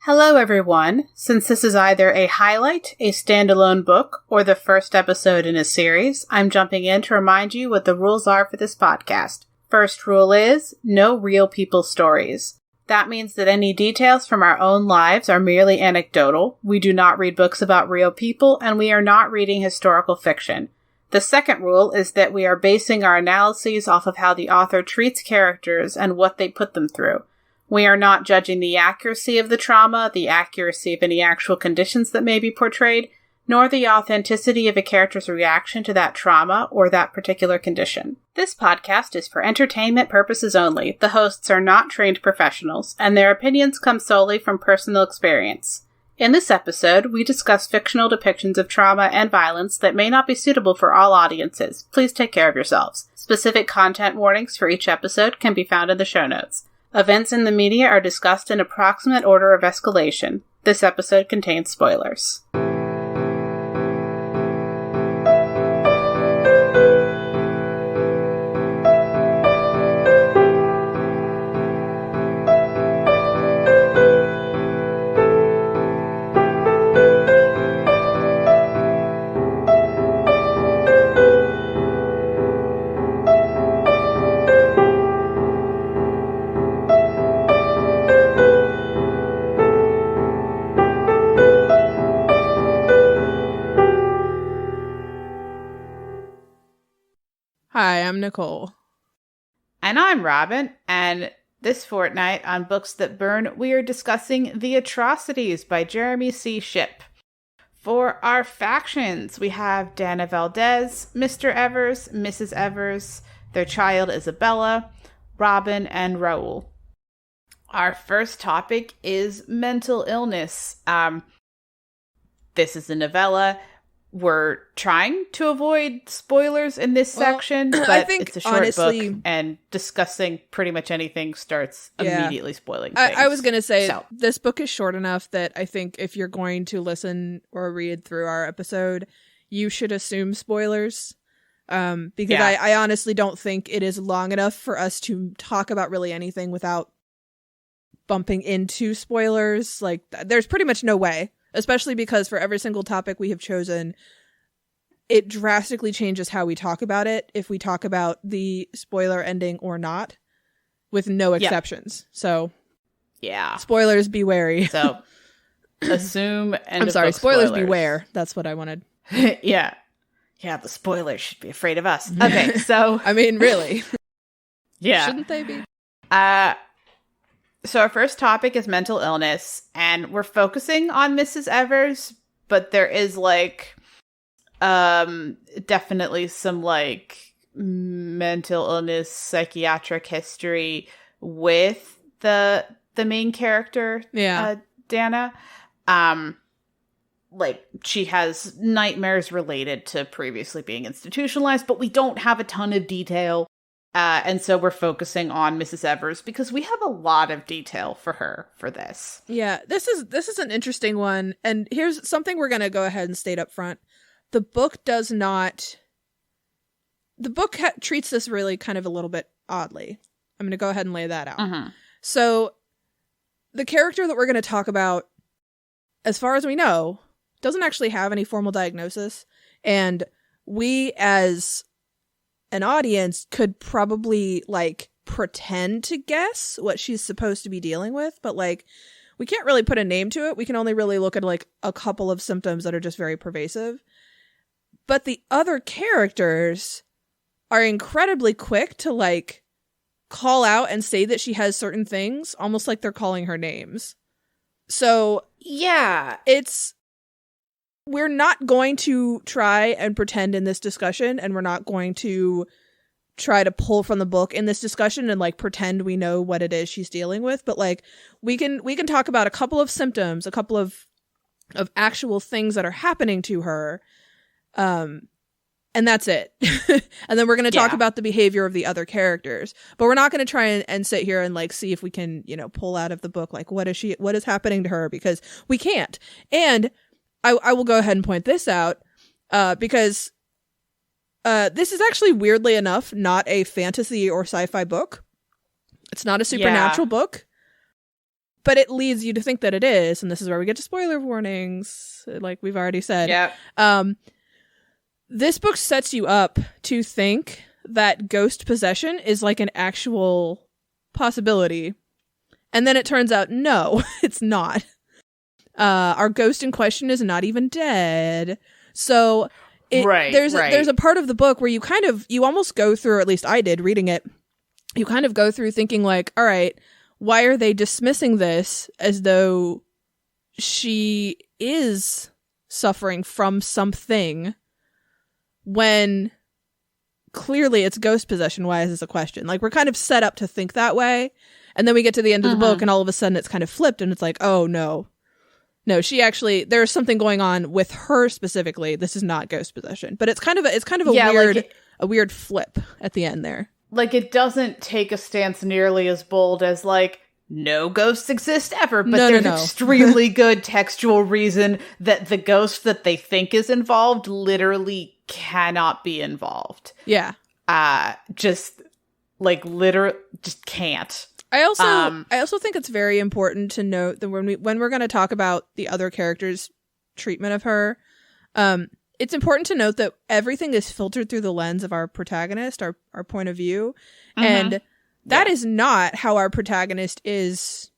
Hello, everyone. Since this is either a highlight, a standalone book, or the first episode in a series, I'm jumping in to remind you what the rules are for this podcast. First rule is, no real people stories. That means that any details from our own lives are merely anecdotal. We do not read books about real people, and we are not reading historical fiction. The second rule is that we are basing our analyses off of how the author treats characters and what they put them through. We are not judging the accuracy of the trauma, the accuracy of any actual conditions that may be portrayed, nor the authenticity of a character's reaction to that trauma or that particular condition. This podcast is for entertainment purposes only. The hosts are not trained professionals, and their opinions come solely from personal experience. In this episode, we discuss fictional depictions of trauma and violence that may not be suitable for all audiences. Please take care of yourselves. Specific content warnings for each episode can be found in the show notes. Events in the media are discussed in approximate order of escalation. This episode contains spoilers. Hi, I'm Nicole. And I'm Robin, and this fortnight on Books That Burn, we are discussing The Atrocities by Jeremy C. Shipp. For our factions, we have Dana Valdez, Mr. Evers, Mrs. Evers, their child Isabella, Robin, and Raul. Our first topic is mental illness. This is a novella. We're trying to avoid spoilers in this section, but I think, it's a short book, and discussing pretty much anything starts immediately spoiling things. I was going to say, this book is short enough that I think if you're going to listen or read through our episode, you should assume spoilers, because I honestly don't think it is long enough for us to talk about really anything without bumping into spoilers. Like, there's pretty much no way. Especially because for every single topic we have chosen, it drastically changes how we talk about it if we talk about the spoiler ending or not, with no exceptions. So, spoilers be wary. So, assume end I'm sorry, spoilers beware. That's what I wanted. Yeah, the spoilers should be afraid of us. Okay, so... I mean, really. Yeah. Shouldn't they be? So our first topic is mental illness, and we're focusing on Mrs. Evers, but there is, definitely some, mental illness, psychiatric history with the main character, Dana. She has nightmares related to previously being institutionalized, but we don't have a ton of detail. And so we're focusing on Mrs. Evers because we have a lot of detail for her for this. Yeah, this is an interesting one. And here's something we're going to go ahead and state up front. The book does not... The book treats this really kind of a little bit oddly. I'm going to go ahead and lay that out. Mm-hmm. So the character that we're going to talk about, as far as we know, doesn't actually have any formal diagnosis. And we as... an audience could probably pretend to guess what she's supposed to be dealing with, but we can't really put a name to it. We can only really look at a couple of symptoms that are just very pervasive. But the other characters are incredibly quick to call out and say that she has certain things, almost like they're calling her names. So yeah, we're not going to try and pretend in this discussion, and we're not going to try to pull from the book in this discussion and pretend we know what it is she's dealing with. But we can talk about a couple of symptoms, a couple of actual things that are happening to her. And that's it. And then we're going to talk about the behavior of the other characters, but we're not going to try and sit here and see if we can, pull out of the book, what is happening to her, because we can't. And I will go ahead and point this out, because this is actually, weirdly enough, not a fantasy or sci-fi book. It's not a supernatural book. but it leads you to think that it is, and this is where we get to spoiler warnings, like we've already said. Yeah. This book sets you up to think that ghost possession is like an actual possibility. And then it turns out, no, it's not. Our ghost in question is not even dead. So there's a part of the book where you almost go through, or at least I did reading it, you kind of go through thinking like, all right, why are they dismissing this as though she is suffering from something when clearly it's ghost possession? Why is this a question? Like, we're kind of set up to think that way. And then we get to the end of the book and all of a sudden it's kind of flipped and it's like, oh no, she actually, there's something going on with her specifically. This is not ghost possession, but it's kind of a weird flip at the end there. Like, it doesn't take a stance nearly as bold as, like, no ghosts exist ever, but there's extremely good textual reason that the ghost that they think is involved literally cannot be involved. Yeah. Just can't. I also think it's very important to note that when we're going to talk about the other characters' treatment of her, it's important to note that everything is filtered through the lens of our protagonist, our point of view. And that is not how our protagonist is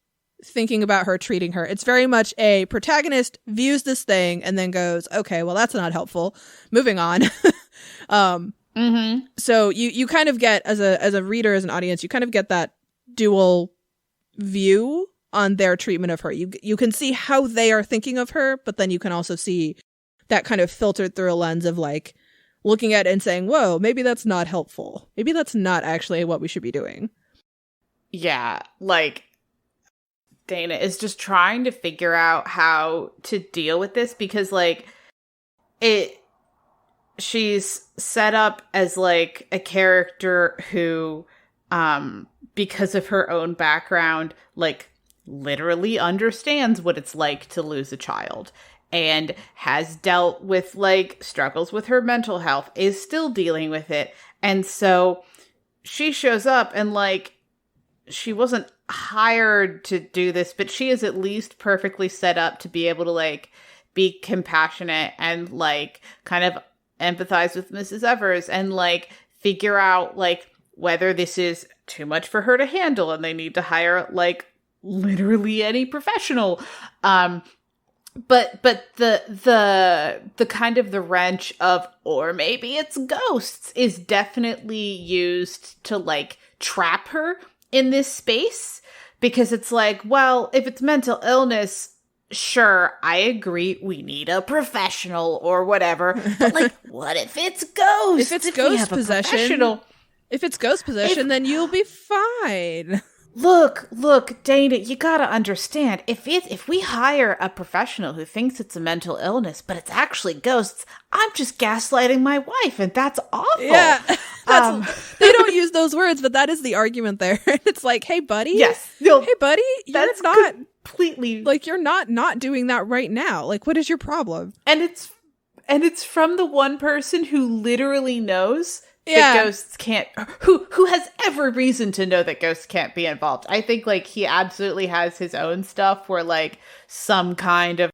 thinking about her, treating her. It's very much a protagonist views this thing and then goes, okay, well, that's not helpful. Moving on. So you kind of get, as a reader, as an audience, you kind of get that dual view on their treatment of her. You can see how they are thinking of her, but then you can also see that kind of filtered through a lens of like looking at it and saying, whoa, maybe that's not helpful. Maybe that's not actually what we should be doing. Yeah, like Dana is just trying to figure out how to deal with this because like she's set up as like a character who because of her own background like literally understands what it's like to lose a child and has dealt with like struggles with her mental health, is still dealing with it. And so she shows up and like she wasn't hired to do this, but she is at least perfectly set up to be able to like be compassionate and like kind of empathize with Mrs. Evers and like figure out like whether this is too much for her to handle and they need to hire like literally any professional. But the kind of the wrench of, or maybe it's ghosts, is definitely used to like trap her in this space, because it's like, well, if it's mental illness, sure, I agree, we need a professional or whatever. But like, what if it's ghosts? If it's ghost possession, then you'll be fine. Look, Dana, you gotta understand, if we hire a professional who thinks it's a mental illness, but it's actually ghosts, I'm just gaslighting my wife, and that's awful. Yeah, they don't use those words, but that is the argument there. It's like, hey, buddy. Yes. Hey, buddy, that's not completely... Like, you're not doing that right now. Like, what is your problem? And it's from the one person who literally knows... that ghosts can't, who has every reason to know that ghosts can't be involved. I think like he absolutely has his own stuff where like some kind of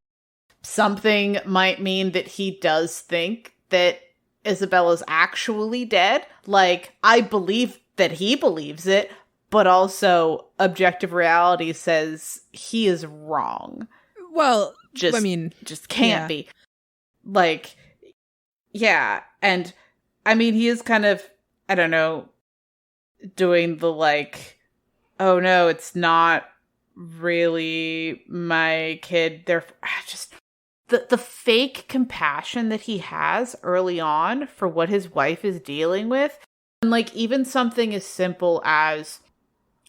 something might mean that he does think that Isabella's actually dead. Like, I believe that he believes it, but also objective reality says he is wrong. Well, just can't be. Like, yeah, and I mean, he is kind of, I don't know, doing the like, oh no, it's not really my kid. They're just the fake compassion that he has early on for what his wife is dealing with. And like even something as simple as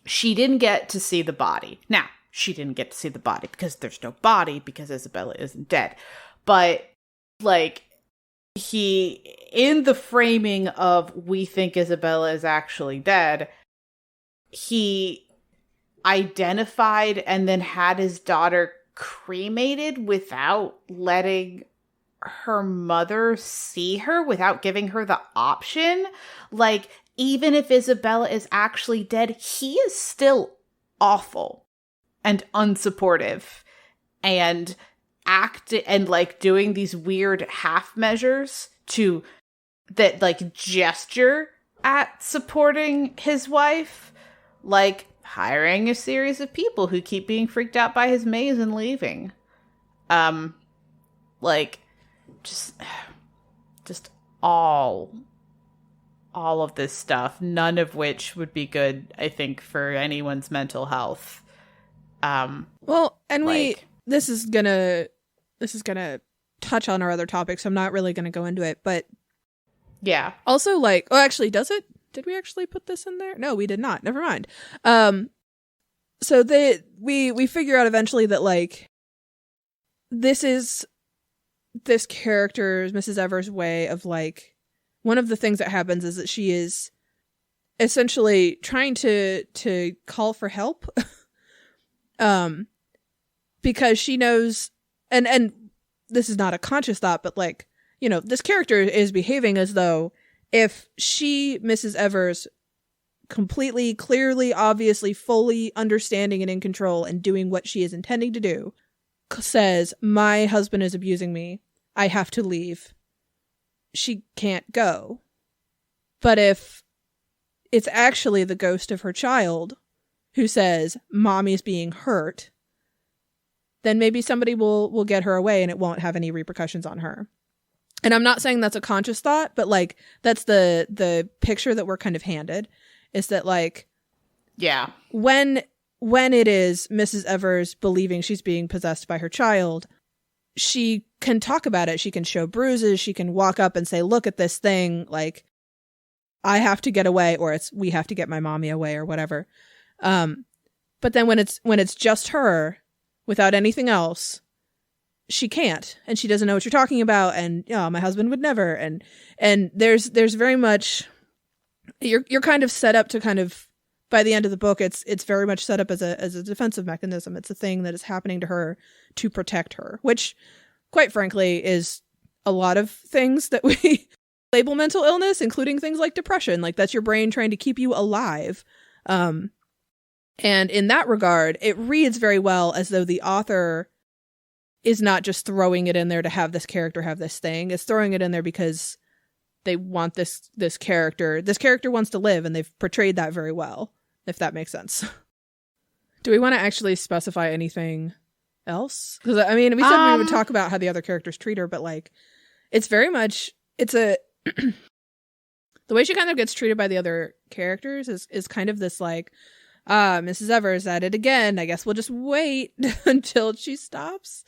she didn't get to see the body. Now, she didn't get to see the body because there's no body because Isabella isn't dead. But like, he, in the framing of we think Isabella is actually dead, he identified and then had his daughter cremated without letting her mother see her, without giving her the option. Like, even if Isabella is actually dead, he is still awful. and unsupportive and like doing these weird half measures to that like gesture at supporting his wife, like hiring a series of people who keep being freaked out by his maze and leaving. Like just all of this stuff, none of which would be good, I think, for anyone's mental health. Well, and like, this is gonna touch on our other topics, so I'm not really gonna go into it, but yeah. Also, like, oh, actually, does it? Did we actually put this in there? No, we did not. Never mind. So we figure out eventually that, like, this is this character's, Mrs. Evers' way of, like, one of the things that happens is that she is essentially trying to call for help. Because she knows, and this is not a conscious thought, but, like, you know, this character is behaving as though if she, Mrs. Evers, completely, clearly, obviously, fully understanding and in control and doing what she is intending to do, says, my husband is abusing me, I have to leave, she can't go. But if it's actually the ghost of her child who says, mommy's being hurt, then maybe somebody will get her away and it won't have any repercussions on her. And I'm not saying that's a conscious thought, but, like, that's the picture that we're kind of handed, is that, like, yeah, when it is Mrs. Evers believing she's being possessed by her child, she can talk about it. She can show bruises. She can walk up and say, look at this thing. Like, I have to get away, or it's, we have to get my mommy away, or whatever. But then when it's just her without anything else, she can't, and she doesn't know what you're talking about, and my husband would never, and there's very much, you're kind of set up to kind of, by the end of the book, it's very much set up as a defensive mechanism. It's a thing that is happening to her to protect her, which, quite frankly, is a lot of things that we label mental illness, including things like depression. Like, that's your brain trying to keep you alive. And in that regard, it reads very well as though the author is not just throwing it in there to have this character have this thing. It's throwing it in there because they want this character. This character wants to live, and they've portrayed that very well, if that makes sense. Do we want to actually specify anything else? Because, I mean, we said we would talk about how the other characters treat her, but, like, it's very much, it's a... the way she kind of gets treated by the other characters is kind of this, like, Mrs. Evers at it again. I guess we'll just wait until she stops.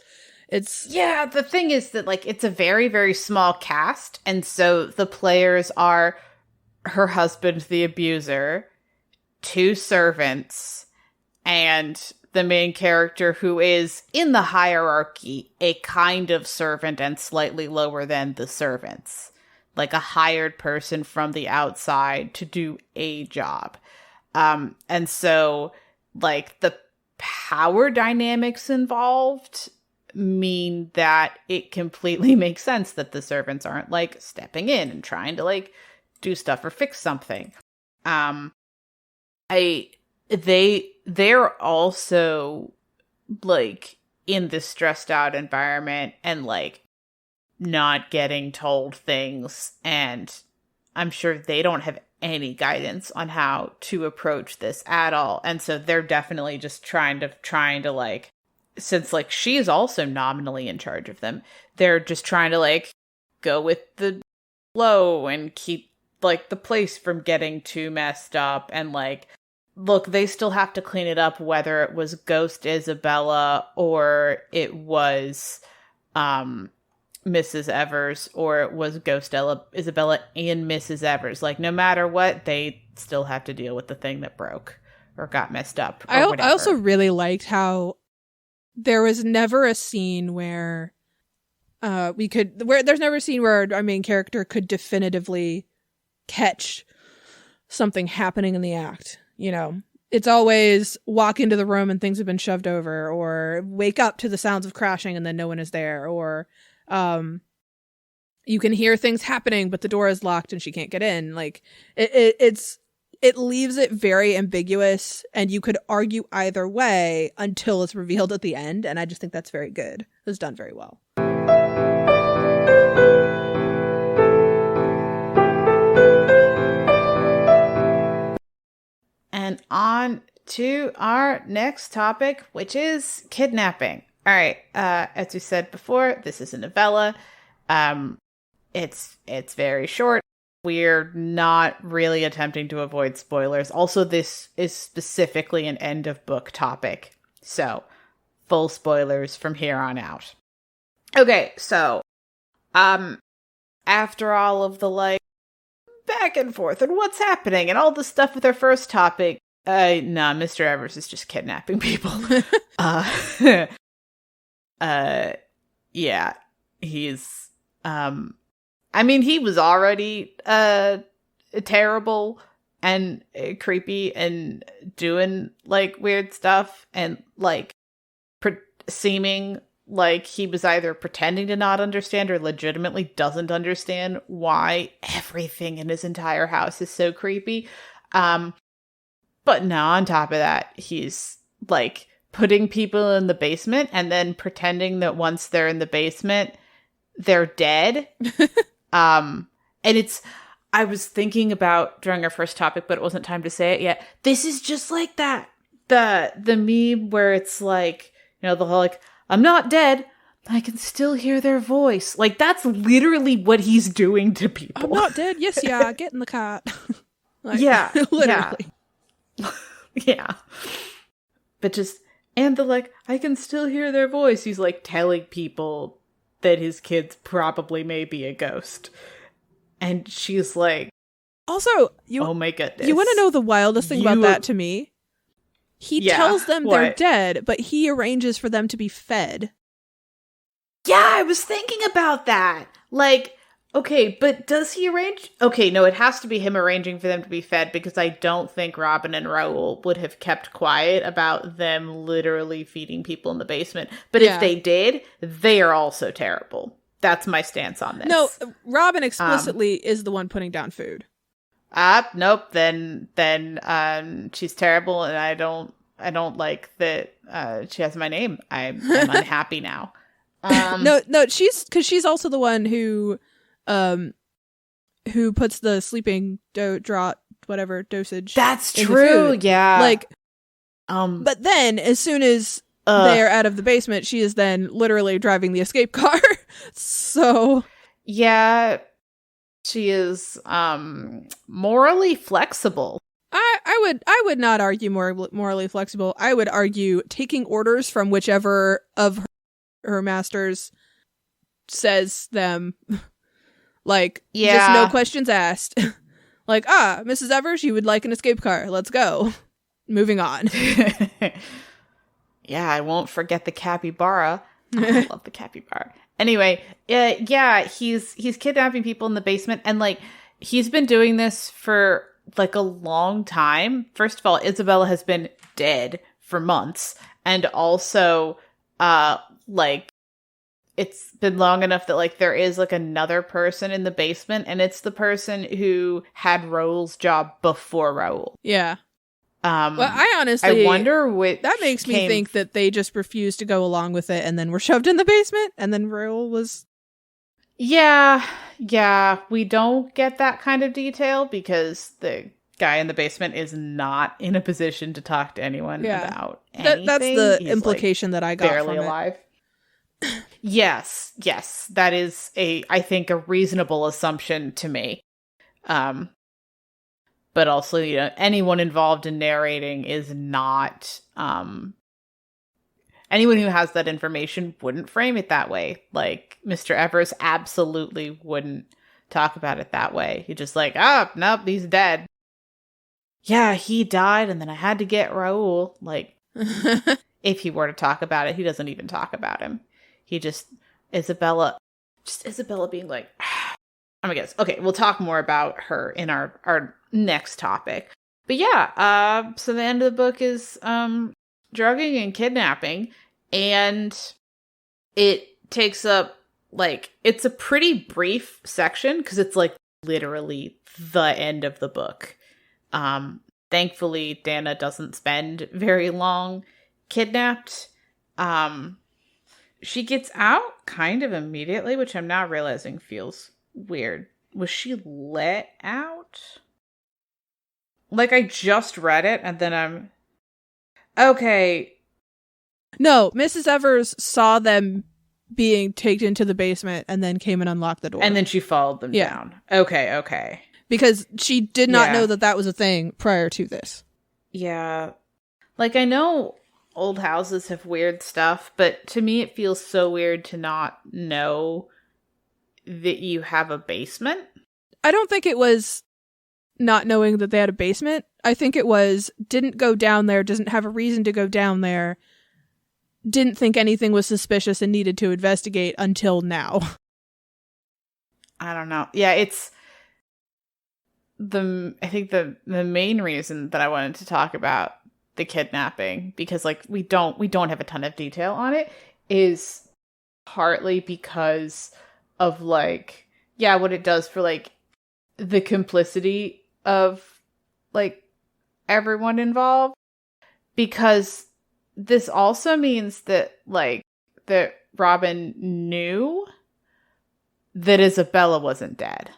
Yeah, the thing is that, like, it's a very, very small cast, and so the players are her husband, the abuser, 2 servants, and the main character, who is, in the hierarchy, a kind of servant and slightly lower than the servants. Like a hired person from the outside to do a job. And so, like, the power dynamics involved mean that it completely makes sense that the servants aren't, like, stepping in and trying to, like, do stuff or fix something. They're also, like, in this stressed out environment and, like, not getting told things, and I'm sure they don't have any guidance on how to approach this at all. And so they're definitely just trying to like, since, like, she's also nominally in charge of them, they're just trying to, like, go with the flow and keep, like, the place from getting too messed up. And, like, look, they still have to clean it up, whether it was Ghost Isabella or it was Mrs. Evers, or it was Ghost Isabella and Mrs. Evers. Like, no matter what, they still have to deal with the thing that broke or got messed up. Or I also really liked how there was never a scene where there's never a scene where our main character could definitively catch something happening in the act. You know, it's always walk into the room and things have been shoved over, or wake up to the sounds of crashing and then no one is there, or you can hear things happening but the door is locked and she can't get in. Like, it's it leaves it very ambiguous, and you could argue either way until it's revealed at the end, and I just think that's very good. It was done very well. And on to our next topic, which is kidnapping. All right, as we said before, this is a novella. It's very short. We're not really attempting to avoid spoilers. Also, this is specifically an end of book topic. So, full spoilers from here on out. Okay, so, after all of the, like, back and forth and what's happening and all the stuff with our first topic, Mr. Evers is just kidnapping people. Yeah, he's, I mean, he was already terrible and creepy and doing, like, weird stuff and, like, seeming like he was either pretending to not understand or legitimately doesn't understand why everything in his entire house is so creepy. But no, on top of that, he's, like, putting people in the basement and then pretending that once they're in the basement, they're dead. And I was thinking about during our first topic, but it wasn't time to say it yet. This is just like that, the meme where it's like, you know, the whole, like, I'm not dead, I can still hear their voice. Like, that's literally what he's doing to people. I'm not dead. Yes, yeah, get in the cart. Like, yeah. Literally. Yeah. Yeah. But just, and the, like, I can still hear their voice. He's, like, telling people that his kids probably may be a ghost. And she's like, also, oh my goodness. You want to know the wildest thing about that to me? He tells them they're dead, but he arranges for them to be fed. Yeah, I was thinking about that. Like, okay, but does he arrange? Okay, no, it has to be him arranging for them to be fed because I don't think Robin and Raoul would have kept quiet about them literally feeding people in the basement. But if they did, they are also terrible. That's my stance on this. No, Robin explicitly is the one putting down food. Nope. Then she's terrible, and I don't like that. She has my name. I'm unhappy now. No, she's also the one who puts the sleeping dosage. That's true. Yeah. Like, but then as soon as they are out of the basement, she is then literally driving the escape car. So yeah, she is morally flexible. I would not argue morally flexible. I would argue taking orders from whichever of her masters says them. Like, just no questions asked. Like, Mrs. Evers, you would like an escape car. Let's go. Moving on. Yeah, I won't forget the capybara. I love the capybara. Anyway, yeah, he's kidnapping people in the basement, and, like, he's been doing this for, like, a long time. First of all, Isabella has been dead for months, and also, like, it's been long enough that, like, there is, like, another person in the basement, and it's the person who had Raoul's job before Raoul. Yeah. Well, I honestly, I wonder which that makes me think that they just refused to go along with it and then were shoved in the basement, and then Raoul was... Yeah, we don't get that kind of detail because the guy in the basement is not in a position to talk to anyone about anything. That's the implication, like, that I got barely from alive. Yes, that is I think a reasonable assumption to me. But also, you know, anyone involved in narrating is not, anyone who has that information wouldn't frame it that way. Like, Mr. Evers absolutely wouldn't talk about it that way. He's just like, nope, he's dead. Yeah, he died, and then I had to get Raoul. Like, if he were to talk about it, he doesn't even talk about him. He just, Isabella being like, oh my goodness. Okay, we'll talk more about her in our next topic. But yeah, so the end of the book is drugging and kidnapping, and it takes up, like, it's a pretty brief section because it's, like, literally the end of the book. Thankfully, Dana doesn't spend very long kidnapped. She gets out kind of immediately, which I'm now realizing feels weird. Was she let out? Like, I just read it, and then I'm... Okay. No, Mrs. Evers saw them being taken into the basement and then came and unlocked the door. And then she followed them down. Okay. Because she did not know that was a thing prior to this. Yeah. Like, I know old houses have weird stuff, but to me it feels so weird to not know that you have a basement. I don't think it was not knowing that they had a basement. I think it was didn't go down there, doesn't have a reason to go down there, didn't think anything was suspicious and needed to investigate until now. I don't know. Yeah, it's... I think the main reason that I wanted to talk about the kidnapping, because like we don't have a ton of detail on it, is partly because of like, yeah, what it does for like the complicity of like everyone involved, because this also means that like that Robin knew that Isabella wasn't dead,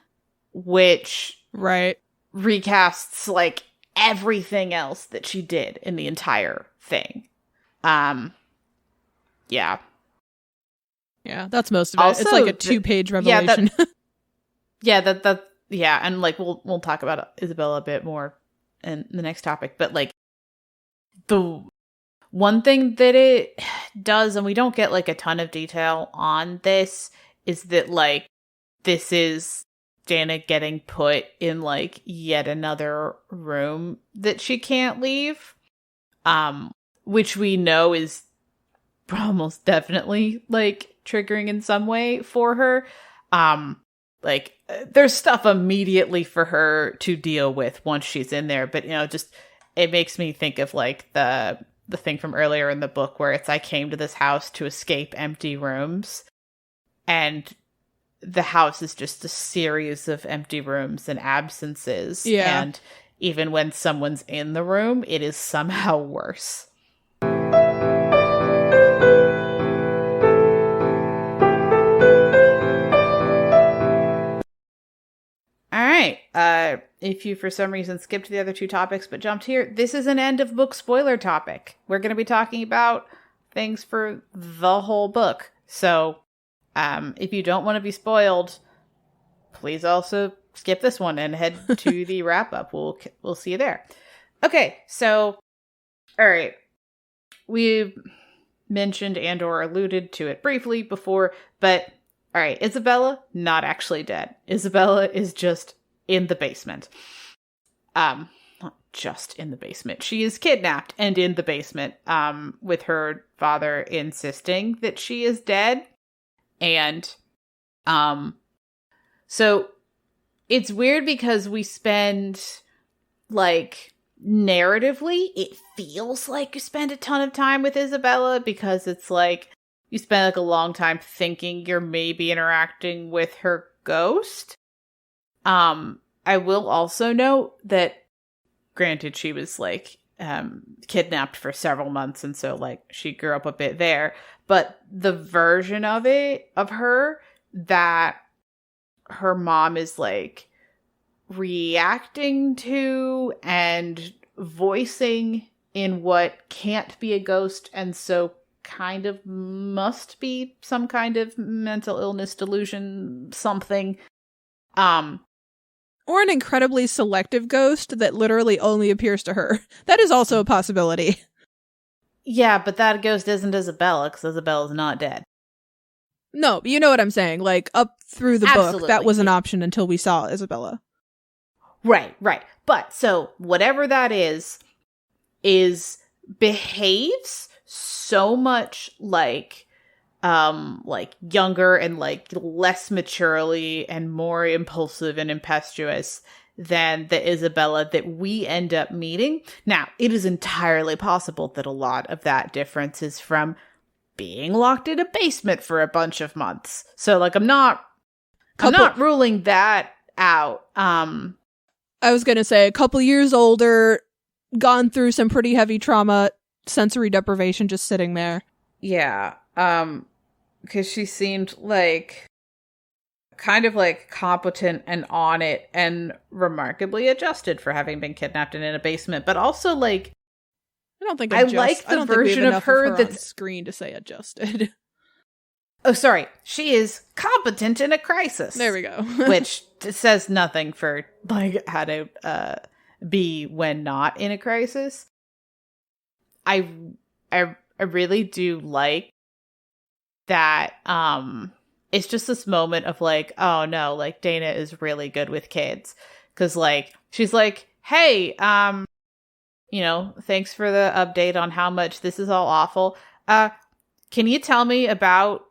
which recasts like everything else that she did in the entire thing. Yeah, that's most of it. Also, it's like a 2-page revelation. Yeah, and like we'll talk about Isabella a bit more in the next topic, but like the one thing that it does, and we don't get like a ton of detail on this, is that like this is Dana getting put in like yet another room that she can't leave, which we know is almost definitely like triggering in some way for her. Like there's stuff immediately for her to deal with once she's in there, but you know, just it makes me think of like the thing from earlier in the book where it's I came to this house to escape empty rooms, and the house is just a series of empty rooms and absences. Yeah. And even when someone's in the room, it is somehow worse. All right. If you, for some reason, skipped the other two topics but jumped here, this is an end of book spoiler topic. We're going to be talking about things for the whole book. So, if you don't want to be spoiled, please also skip this one and head to the wrap up. We'll see you there. Okay, so, all right. We mentioned and or alluded to it briefly before, but all right, Isabella, not actually dead. Isabella is just in the basement. Not just in the basement. She is kidnapped and in the basement, with her father insisting that she is dead. And, so it's weird because we spend, like, narratively, it feels like you spend a ton of time with Isabella because it's like, you spend like a long time thinking you're maybe interacting with her ghost. I will also note that, granted, she was like kidnapped for several months, and so like she grew up a bit there. But the version of her that her mom is like reacting to and voicing in what can't be a ghost, and so kind of must be some kind of mental illness, delusion, something. Or an incredibly selective ghost that literally only appears to her. That is also a possibility. Yeah, but that ghost isn't Isabella, because Isabella's not dead. No, but you know what I'm saying. Like, up through the Absolutely. book, that was an option until we saw Isabella. Right. But, so, whatever that is behaves so much like younger and like less maturely and more impulsive and impetuous than the Isabella that we end up meeting. Now, it is entirely possible that a lot of that difference is from being locked in a basement for a bunch of months. So like I'm not ruling that out. I was going to say a couple years older, gone through some pretty heavy trauma, sensory deprivation, just sitting there. Yeah. Because she seemed like kind of like competent and on it and remarkably adjusted for having been kidnapped and in a basement, but also like I don't think I like the version of her that's on screen to say adjusted. Oh, sorry. She is competent in a crisis. There we go. Which says nothing for like how to be when not in a crisis. I really do like that. It's just this moment of like, oh no, like Dana is really good with kids, because like she's like, hey, thanks for the update on how much this is all awful. Can you tell me about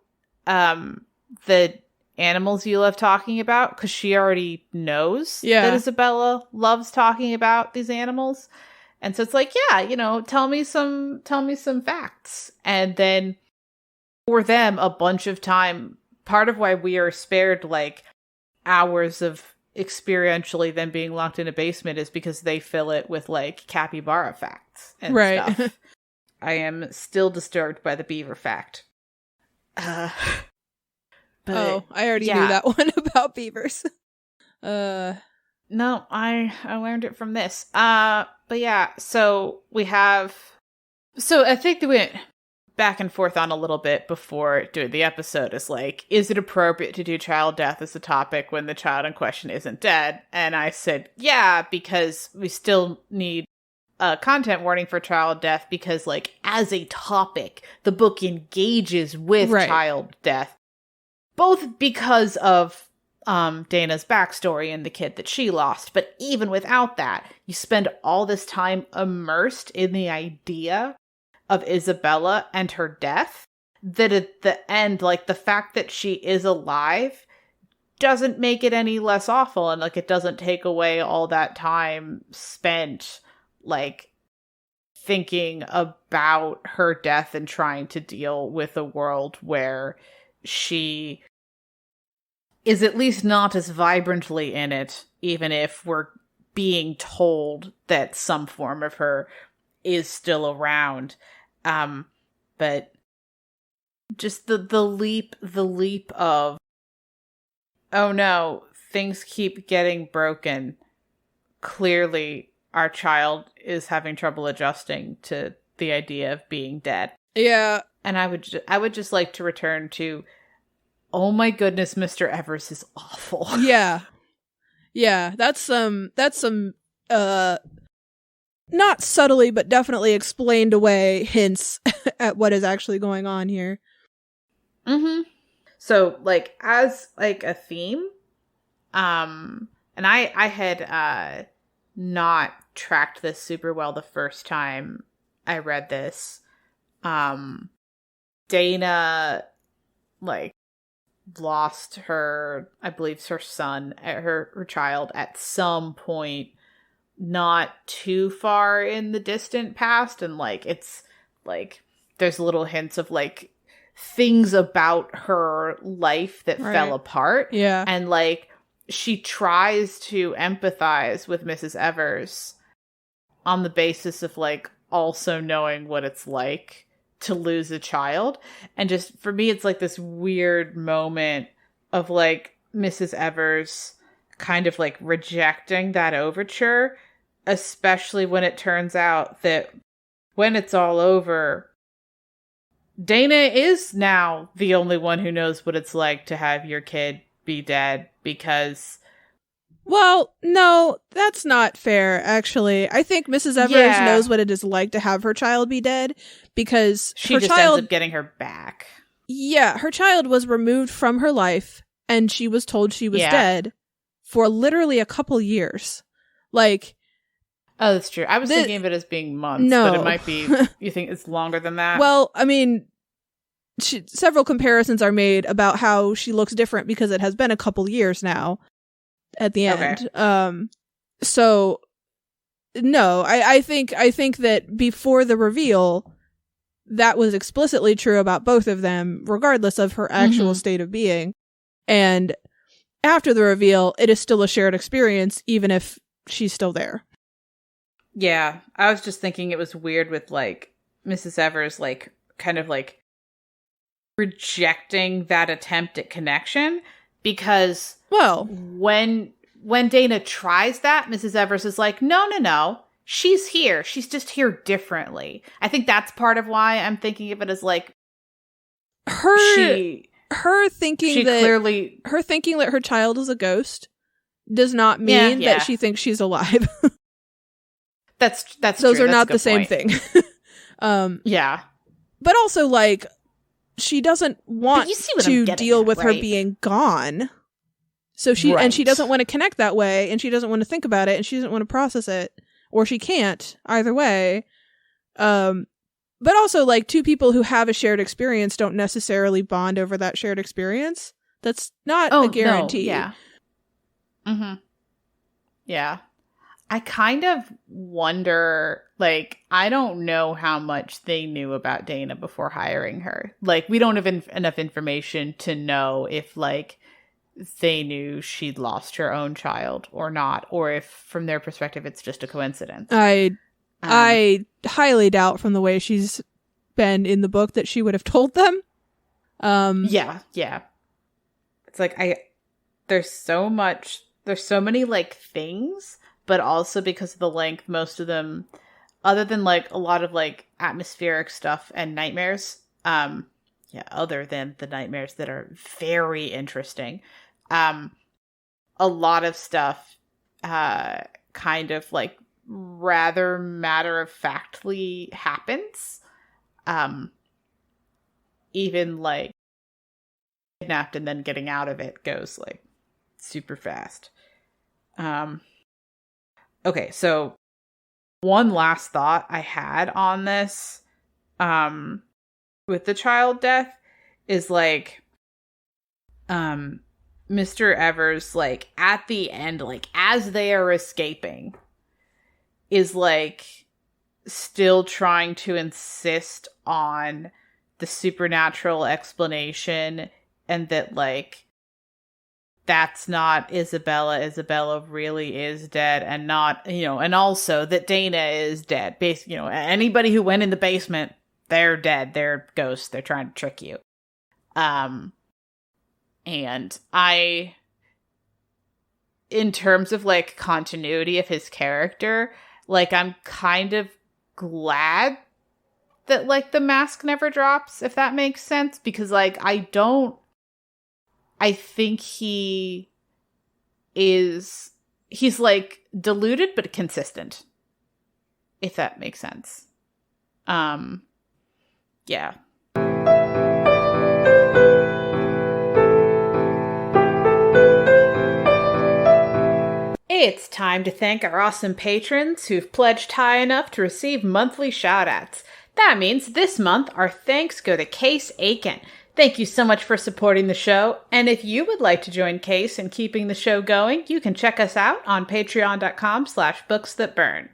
the animals you love talking about? Because she already knows that Isabella loves talking about these animals. And so it's like, yeah, tell me some facts. And then for them, a bunch of time, part of why we are spared like hours of experientially them being locked in a basement is because they fill it with like capybara facts and stuff. I am still disturbed by the beaver fact. But, I already knew that one about beavers. No, I learned it from this. But yeah, so I think that we went back and forth on a little bit before doing the episode is like, is it appropriate to do child death as a topic when the child in question isn't dead? And I said, yeah, because we still need a content warning for child death, because like as a topic, the book engages with child death, both because of Dana's backstory and the kid that she lost. But even without that, you spend all this time immersed in the idea of Isabella and her death, that at the end, like the fact that she is alive doesn't make it any less awful. And like, it doesn't take away all that time spent like thinking about her death and trying to deal with a world where she is at least not as vibrantly in it, even if we're being told that some form of her is still around. But just the leap of, oh no, things keep getting broken. Clearly our child is having trouble adjusting to the idea of being dead. Yeah. And I would just like to return to, oh my goodness, Mr. Evers is awful. Yeah. Yeah, that's some not subtly, but definitely explained away hints at what is actually going on here. Mm-hmm. So, like, as, like, a theme, and I had, not tracked this super well the first time I read this. Dana, like, lost her, I believe, her son, her child at some point not too far in the distant past, and like it's like there's little hints of like things about her life that fell apart, and like she tries to empathize with Mrs. Evers on the basis of like also knowing what it's like to lose a child. And just for me, it's like this weird moment of like Mrs. Evers kind of like rejecting that overture, especially when it turns out that when it's all over, Dana is now the only one who knows what it's like to have your kid be dead, because... Well, no, that's not fair, actually. I think Mrs. Evers knows what it is like to have her child be dead, because she ends up getting her back. Yeah, her child was removed from her life, and she was told she was dead for literally a couple years. Like... Oh, that's true. I was thinking of it as being months, but it might be... You think it's longer than that? Well, I mean... several comparisons are made about how she looks different because it has been a couple years now at the end. So no, I think that before the reveal, that was explicitly true about both of them, regardless of her actual state of being. And after the reveal, it is still a shared experience, even if she's still there. Yeah, I was just thinking it was weird with, like, Mrs. Evers, like, kind of, like, rejecting that attempt at connection, because when Dana tries that, Mrs. Evers is like, no, she's here. She's just here differently. I think that's part of why I'm thinking of it as, like, her thinking that her child is a ghost does not mean that she thinks she's alive. That's those true. are not the same thing. Yeah. But also, like, she doesn't want to deal with her being gone. So she doesn't want to connect that way, and she doesn't want to think about it, and she doesn't want to process it, or she can't either way. But also, like, two people who have a shared experience don't necessarily bond over that shared experience. That's not a guarantee. No. Yeah. Mm-hmm. Yeah. I kind of wonder, like, I don't know how much they knew about Dana before hiring her. Like, we don't have enough information to know if, like, they knew she'd lost her own child or not, or if, from their perspective, it's just a coincidence. I highly doubt, from the way she's been in the book, that she would have told them. Yeah. It's like, there's so many, like, things, but also because of the length, most of them, other than, like, a lot of, like, atmospheric stuff and nightmares, other than the nightmares that are very interesting, a lot of stuff, kind of, like, rather matter-of-factly happens. Even, like, kidnapped and then getting out of it goes, like, super fast. Okay, so one last thought I had on this, with the child death is, like, Mr. Evers, like, at the end, like, as they are escaping, is, like, still trying to insist on the supernatural explanation, and that, like, that's not Isabella. Isabella really is dead, and not, and also that Dana is dead. Basically, anybody who went in the basement, they're dead. They're ghosts. They're trying to trick you. And in terms of, like, continuity of his character, like, I'm kind of glad that, like, the mask never drops, if that makes sense, because, like, I think he's, like, diluted but consistent, if that makes sense. Yeah. It's time to thank our awesome patrons who've pledged high enough to receive monthly shoutouts. That means this month our thanks go to Case Aiken. Thank you so much for supporting the show, and if you would like to join Case in keeping the show going, you can check us out on patreon.com/booksthatburn.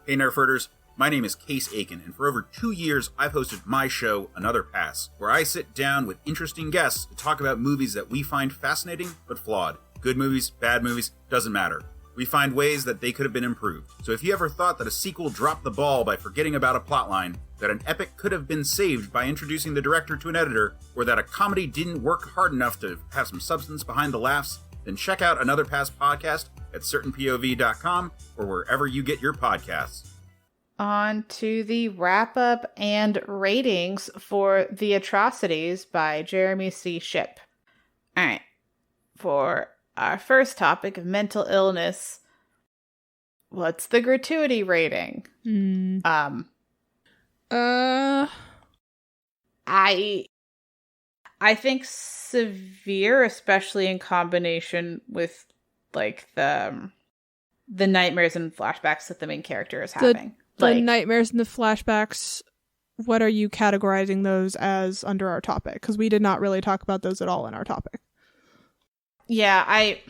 Hey Nerferders, my name is Case Aiken, and for over 2 years I've hosted my show, Another Pass, where I sit down with interesting guests to talk about movies that we find fascinating but flawed. Good movies, bad movies, doesn't matter. We find ways that they could have been improved. So if you ever thought that a sequel dropped the ball by forgetting about a plotline, that an epic could have been saved by introducing the director to an editor, or that a comedy didn't work hard enough to have some substance behind the laughs, then check out Another Pass podcast at certainpov.com or wherever you get your podcasts. On to the wrap-up and ratings for The Atrocities by Jeremy C. Shipp. All right. For our first topic of mental illness, what's the gratuity rating? I think severe, especially in combination with, like, the nightmares and flashbacks that the main character is having. The nightmares and the flashbacks, what are you categorizing those as under our topic? Because we did not really talk about those at all in our topic. Yeah, I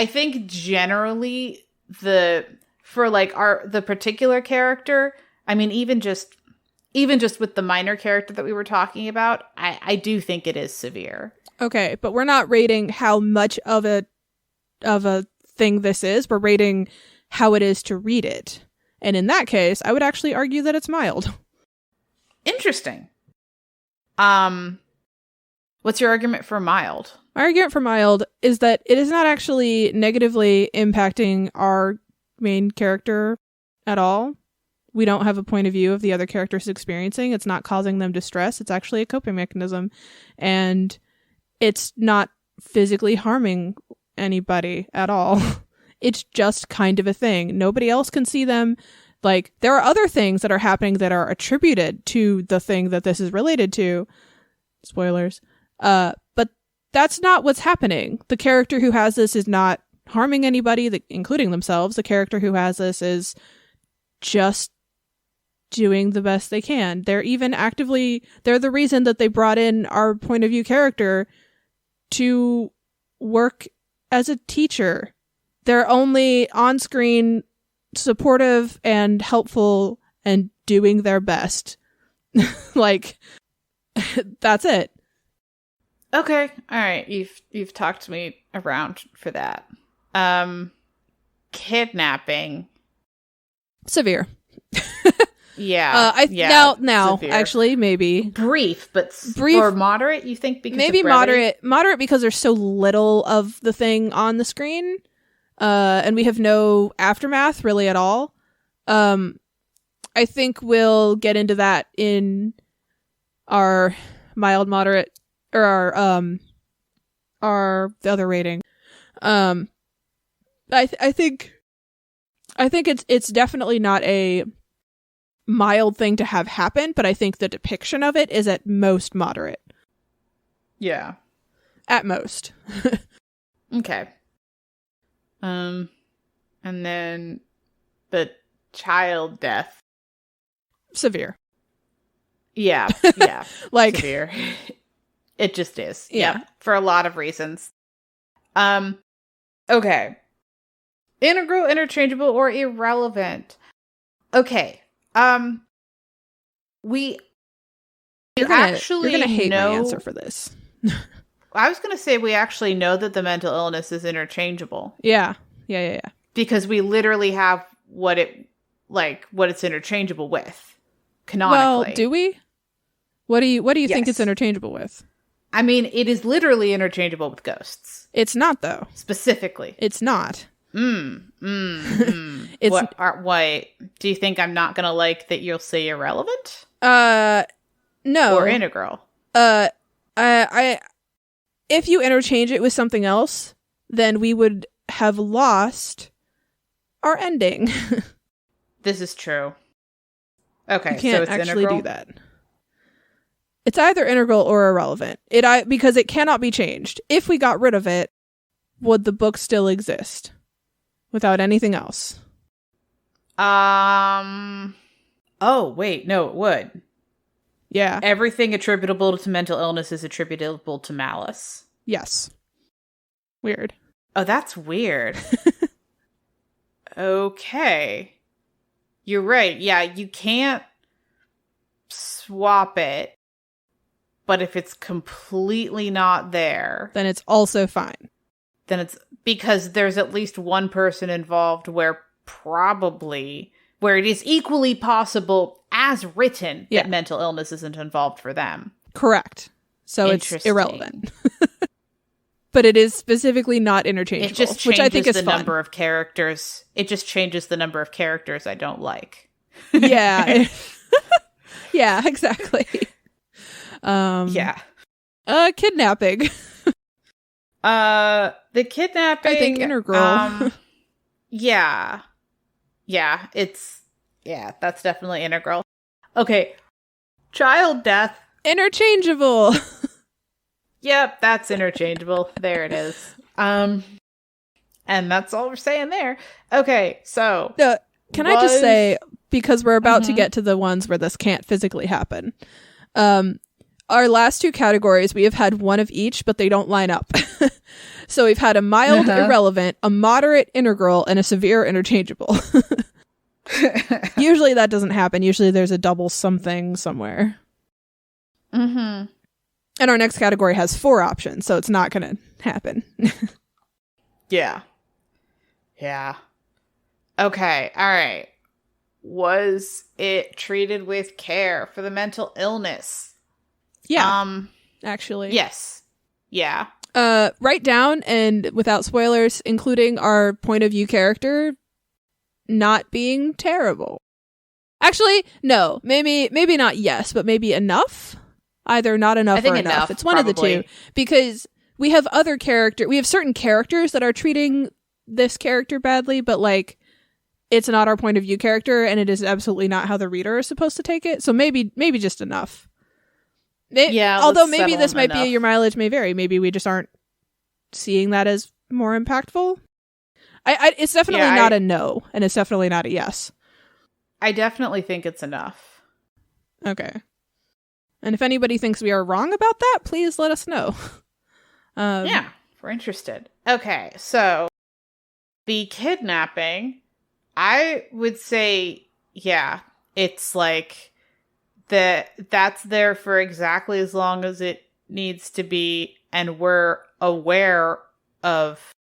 think generally the particular character, I mean, even just with the minor character that we were talking about, I do think it is severe. Okay, but we're not rating how much of a thing this is. We're rating how it is to read it. And in that case, I would actually argue that it's mild. Interesting. What's your argument for mild? My argument for mild is that it is not actually negatively impacting our main character at all. We don't have a point of view of the other characters experiencing. It's not causing them distress. It's actually a coping mechanism. And it's not physically harming anybody at all. It's just kind of a thing. Nobody else can see them. Like, there are other things that are happening that are attributed to the thing that this is related to. Spoilers. But that's not what's happening. The character who has this is not harming anybody, including themselves. The character who has this is just doing the best they can. They're the reason that they brought in our point of view character to work as a teacher. They're only on screen supportive and helpful and doing their best. Like, that's it. Okay. All right. You've talked me around for that. Kidnapping. Severe. Yeah. Now, severe. actually, maybe brief or moderate. You think because maybe of brevity? moderate because there's so little of the thing on the screen, and we have no aftermath really at all. I think we'll get into that in our mild, moderate, or our the other rating. I think it's definitely not a mild thing to have happen, but I think the depiction of it is at most moderate. Yeah. At most. Okay. And then the child death. Severe. Yeah. Like, severe. It just is. Yeah. For a lot of reasons. Okay. Integral, interchangeable, or irrelevant. Okay. You're gonna hate my answer for this. I was gonna say we actually know that the mental illness is interchangeable. Yeah. Because we literally have what it's interchangeable with, canonically. Well, do we? What do you think Yes. it's interchangeable with? I mean, it is literally interchangeable with ghosts. It's not, though. Specifically. It's not. It's what? Do you think I'm not gonna like that you'll say irrelevant? No. Or integral? If you interchange it with something else, then we would have lost our ending. This is true. Okay, you can't so it's actually integral? do that. It's either integral or irrelevant. Because it cannot be changed. If we got rid of it, would the book still exist without anything else? Oh, wait, no, it would. Yeah. Everything attributable to mental illness is attributable to malice. Yes. Weird. Oh, that's weird. Okay. You're right. Yeah, you can't swap it. But if it's completely not there, Then it's also fine. then it's because there's at least one person involved where it is equally possible as written that mental illness isn't involved for them. Correct. So it's Interesting. irrelevant. But it is specifically not interchangeable, It just changes which I think is the fun. number of characters. It just changes the number of characters I don't like. Yeah. Yeah, exactly. Yeah. Kidnapping. The kidnapping. I think integral. Yeah. Yeah, that's definitely integral. Okay. Child death. Interchangeable. Yep, that's interchangeable. There it is. And that's all we're saying there. Okay, so Can I just say, because we're about to get to the ones where this can't physically happen. Our last two categories, we have had one of each, but they don't line up. So we've had a mild irrelevant, a moderate integral, and a severe interchangeable. Usually that doesn't happen. Usually there's a double something somewhere. Mm-hmm. And our next category has 4 options, so it's not going to happen. Yeah. Yeah. Okay, all right. Was it treated with care for the mental illness? Yeah. Actually. Yes. Yeah. Write down, and without spoilers, including our point of view character not being terrible. Actually, no. Maybe not yes, but maybe enough. Either not enough or enough. It's one probably. of the two. Because we have certain characters that are treating this character badly, but like it's not our point of view character, and it is absolutely not how the reader is supposed to take it. So maybe just enough. Although maybe this might be your mileage may vary. Maybe we just aren't seeing that as more impactful. It's definitely not a no, and it's definitely not a yes. I definitely think it's enough. Okay. And if anybody thinks we are wrong about that, please let us know. Yeah, if we're interested. Okay, so the kidnapping, I would say, yeah, it's like that's there for exactly as long as it needs to be, and we're aware of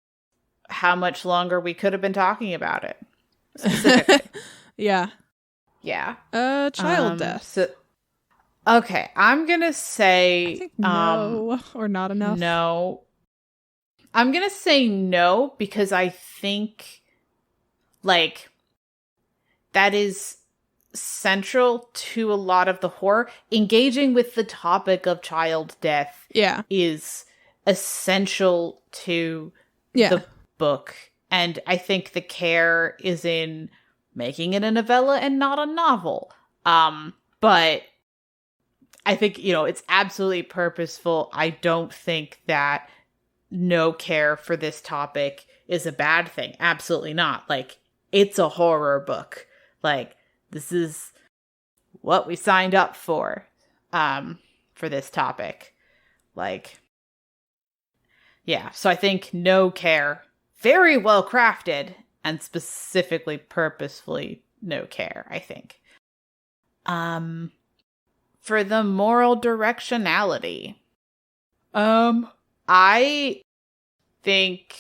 how much longer we could have been talking about it. Specifically. Yeah. Yeah. Child death. So, okay, I'm gonna say I think no, or not enough. No. I'm gonna say no, because I think like that is central to a lot of the horror. Engaging with the topic of child death is essential to the book. And I think the care is in making it a novella and not a novel. But I think, it's absolutely purposeful. I don't think that no care for this topic is a bad thing. Absolutely not. Like, it's a horror book. Like, this is what we signed up for this topic. Like, yeah. So I think no care, very well crafted, and specifically purposefully no care, I think. For the moral directionality, I think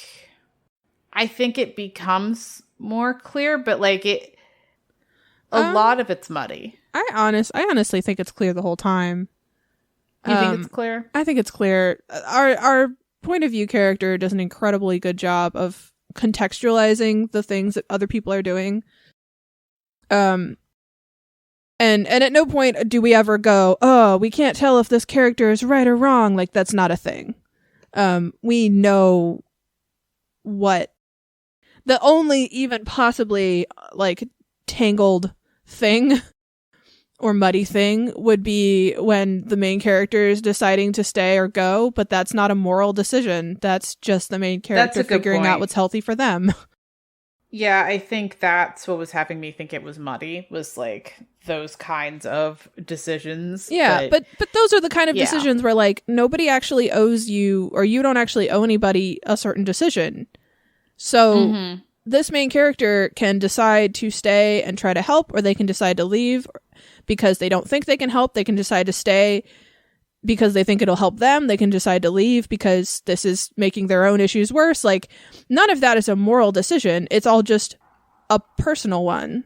it becomes more clear, but like a lot of it's muddy. I honestly think it's clear the whole time. You think it's clear? I think it's clear. Our point of view character does an incredibly good job of contextualizing the things that other people are doing. And at no point do we ever go, oh, we can't tell if this character is right or wrong. Like, that's not a thing. We know what the only even possibly like tangled thing or muddy thing would be when the main character is deciding to stay or go, but that's not a moral decision. That's just the main character figuring out what's healthy for them. Yeah, I think that's what was having me think it was muddy, was like those kinds of decisions. Yeah, but those are the kind of decisions where like nobody actually owes you, or you don't actually owe anybody a certain decision. So this main character can decide to stay and try to help, or they can decide to leave because they don't think they can help. They can decide to stay because they think it'll help them. They can decide to leave because this is making their own issues worse. Like, none of that is a moral decision. It's all just a personal one.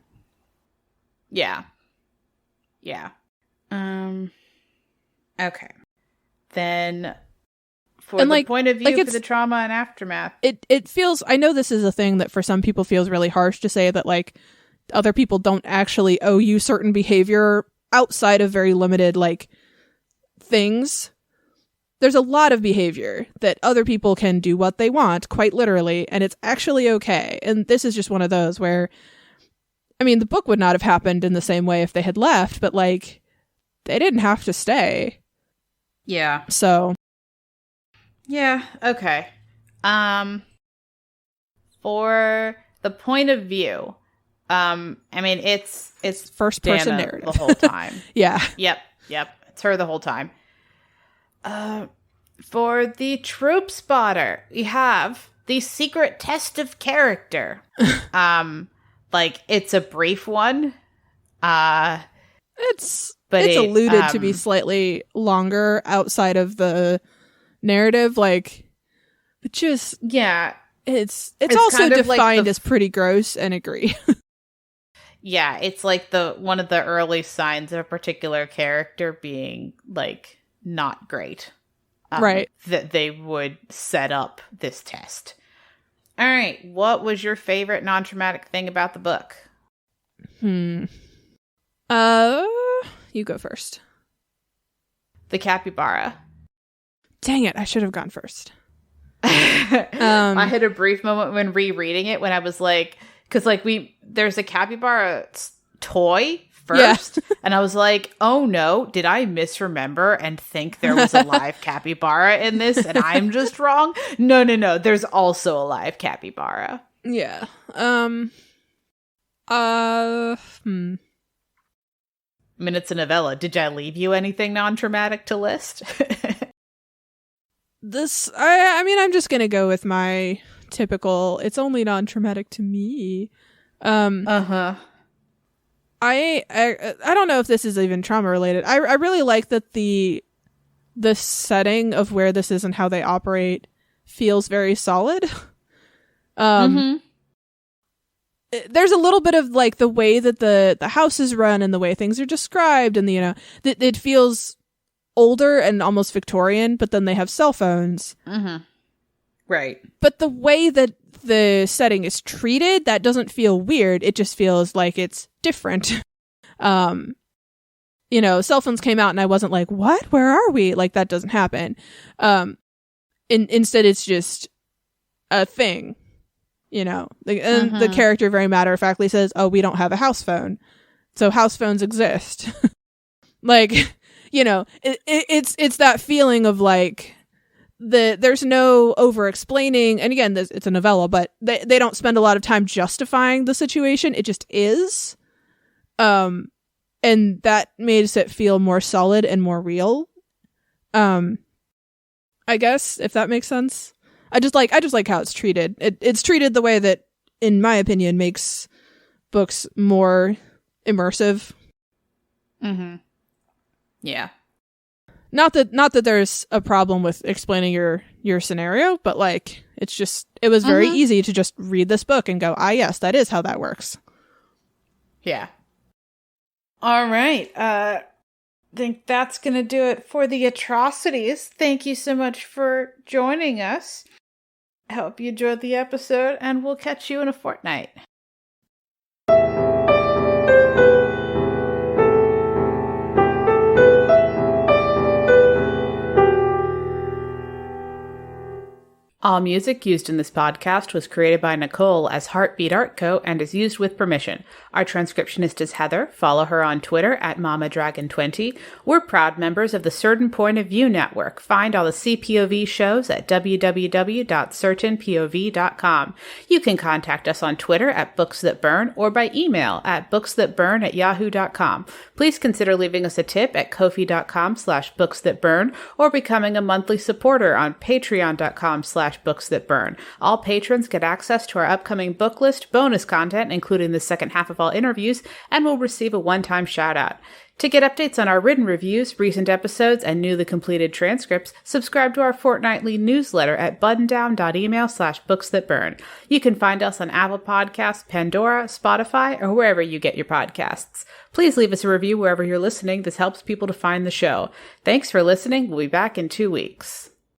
Yeah. Yeah. Okay. Then for the point of view for the trauma and aftermath. It feels, I know this is a thing that for some people feels really harsh to say, that like other people don't actually owe you certain behavior outside of very limited like things. There's a lot of behavior that other people can do what they want, quite literally, and it's actually okay. And this is just one of those where, I mean, the book would not have happened in the same way if they had left, but like they didn't have to stay. Yeah. So yeah, okay. For the point of view, I mean, it's first person narrative the whole time. Yeah. Yep. It's her the whole time. For the troop spotter, we have the secret test of character. Like, it's a brief one. It's alluded to be slightly longer outside of the narrative. Like, it just, yeah, It's also kind of defined like as pretty gross, and agree. Yeah, it's like one of the early signs of a particular character being like not great. Right. That they would set up this test. All right, what was your favorite non-traumatic thing about the book? You go first. The capybara. Dang it, I should have gone first. I had a brief moment when rereading it when I was like, because like there's a capybara toy first, and I was like, oh no, did I misremember and think there was a live capybara in this and I'm just wrong? No, there's also a live capybara. Yeah. I mean, it's a novella. Did I leave you anything non-traumatic to list? I mean, I'm just gonna go with my typical, it's only non-traumatic to me. I don't know if this is even trauma related. I really like that the setting of where this is and how they operate feels very solid. There's a little bit of like the way that the house is run and the way things are described, and that it feels older and almost Victorian, but then they have cell phones. Right. But the way that the setting is treated, that doesn't feel weird. It just feels like it's different. Cell phones came out and I wasn't like, what? Where are we? Like, that doesn't happen. Instead, it's just a thing, the character very matter-of-factly says, oh, we don't have a house phone. So house phones exist. Like, it's that feeling of like, there's no over-explaining, and again, it's a novella, but they don't spend a lot of time justifying the situation. It just is. And that makes it feel more solid and more real. I guess, if that makes sense. I just like how it's treated. It's treated the way that, in my opinion, makes books more immersive. Yeah. Not that there's a problem with explaining your scenario, but like it was very easy to just read this book and go, yes, that is how that works. Yeah. All right. I think that's going to do it for the Atrocities. Thank you so much for joining us. I hope you enjoyed the episode, and we'll catch you in a fortnight. All music used in this podcast was created by Nicole as Heartbeat Art Co. and is used with permission. Our transcriptionist is Heather. Follow her on Twitter at MamaDragon20. We're proud members of the Certain Point of View Network. Find all the CPOV shows at www.certainpov.com. You can contact us on Twitter at BooksThatBurn or by email at booksthatburn@yahoo.com. Please consider leaving us a tip at ko-fi.com/booksthatburn or becoming a monthly supporter on patreon.com/booksthatburn. All patrons get access to our upcoming book list, bonus content, including the second half of all interviews, and will receive a one-time shout-out. To get updates on our written reviews, recent episodes, and newly completed transcripts, subscribe to our fortnightly newsletter at buttondown.email/booksthatburn. You can find us on Apple Podcasts, Pandora, Spotify, or wherever you get your podcasts. Please leave us a review wherever you're listening. This helps people to find the show. Thanks for listening. We'll be back in 2 weeks.